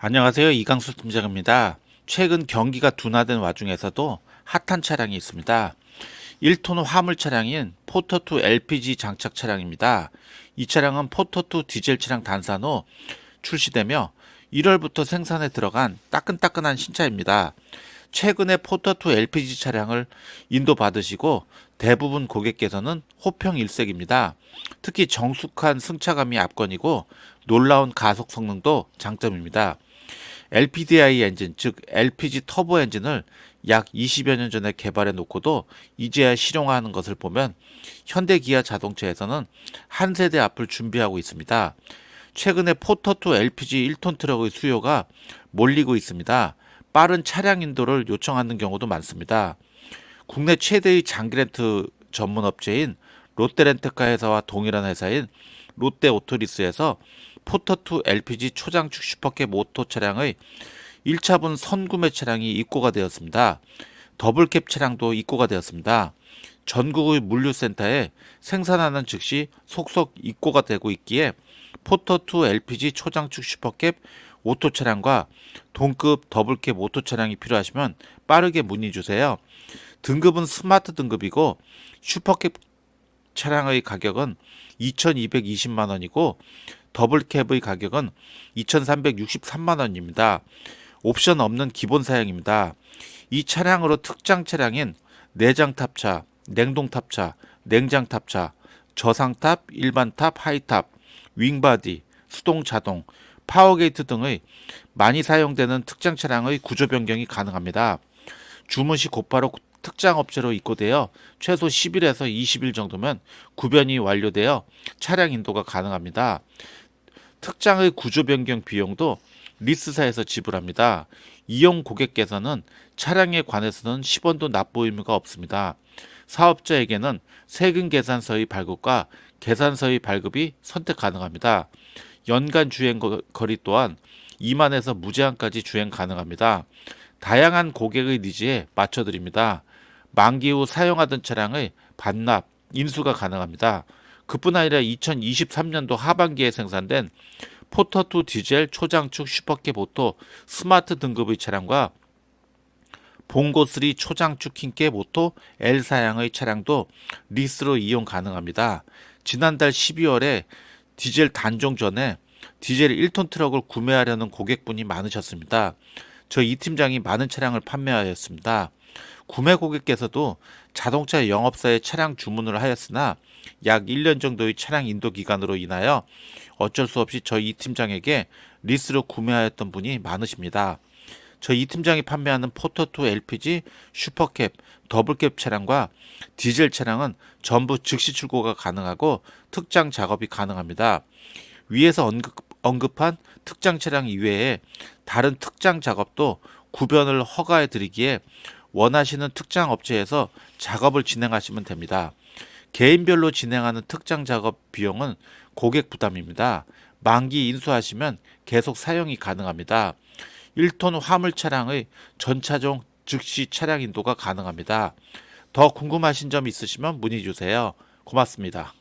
안녕하세요. 이강수 팀장입니다. 최근 경기가 둔화된 와중에서도 핫한 차량이 있습니다. 1톤 화물 차량인 포터2 LPG 장착 차량입니다. 이 차량은 포터2 디젤 차량 단산 후 출시되며 1월부터 생산에 들어간 따끈따끈한 신차입니다. 최근에 포터2 LPG 차량을 인도받으시고 대부분 고객께서는 호평 일색입니다. 특히 정숙한 승차감이 압권이고 놀라운 가속 성능도 장점입니다. LPDI 엔진, 즉 LPG 터보 엔진을 약 20여 년 전에 개발해 놓고도 이제야 실용화하는 것을 보면 현대 기아 자동차에서는 한 세대 앞을 준비하고 있습니다. 최근에 포터2 LPG 1톤 트럭의 수요가 몰리고 있습니다. 빠른 차량 인도를 요청하는 경우도 많습니다. 국내 최대의 장기 렌트 전문 업체인 롯데렌터카 회사와 동일한 회사인 롯데오토리스에서 포터2 LPG 초장축 슈퍼캡 오토 차량의 1차분 선구매 차량이 입고가 되었습니다. 더블캡 차량도 입고가 되었습니다. 전국의 물류센터에 생산하는 즉시 속속 입고가 되고 있기에 포터2 LPG 초장축 슈퍼캡 오토 차량과 동급 더블캡 오토 차량이 필요하시면 빠르게 문의 주세요. 등급은 스마트 등급이고 슈퍼캡 차량의 가격은 2,220만 원이고 더블캡의 가격은 2,363만 원입니다. 옵션 없는 기본 사양입니다. 이 차량으로 특장 차량인 내장탑차, 냉동탑차, 냉장탑차, 저상탑, 일반탑, 하이탑, 윙바디, 수동자동, 파워게이트 등의 많이 사용되는 특장 차량의 구조 변경이 가능합니다. 주문 시 곧바로 특장 업체로 입고되어 최소 10일에서 20일 정도면 구변이 완료되어 차량 인도가 가능합니다. 특장의 구조 변경 비용도 리스사에서 지불합니다. 이용 고객께서는 차량에 관해서는 10원도 납부 의무가 없습니다. 사업자에게는 세금 계산서의 발급과 계산서의 발급이 선택 가능합니다. 연간 주행 거리 또한 2만에서 무제한까지 주행 가능합니다. 다양한 고객의 니즈에 맞춰드립니다. 만기 후 사용하던 차량의 반납, 인수가 가능합니다. 그뿐 아니라 2023년도 하반기에 생산된 포터2 디젤 초장축 슈퍼캡 오토 스마트 등급의 차량과 봉고3 초장축 킹캡 오토 L 사양의 차량도 리스로 이용 가능합니다. 지난달 12월에 디젤 단종 전에 디젤 1톤 트럭을 구매하려는 고객분이 많으셨습니다. 저희 이 팀장이 많은 차량을 판매하였습니다. 구매 고객께서도 자동차 영업사에 차량 주문을 하였으나 약 1년 정도의 차량 인도 기간으로 인하여 어쩔 수 없이 저희 이 팀장에게 리스로 구매하였던 분이 많으십니다. 저희 이 팀장이 판매하는 포터2 LPG 슈퍼캡, 더블캡 차량과 디젤 차량은 전부 즉시 출고가 가능하고 특장 작업이 가능합니다. 위에서 언급한 특장 차량 이외에 다른 특장 작업도 구변을 허가해 드리기에 원하시는 특장 업체에서 작업을 진행하시면 됩니다. 개인별로 진행하는 특장 작업 비용은 고객 부담입니다. 만기 인수하시면 계속 사용이 가능합니다. 1톤 화물 차량의 전차종 즉시 차량 인도가 가능합니다. 더 궁금하신 점 있으시면 문의 주세요. 고맙습니다.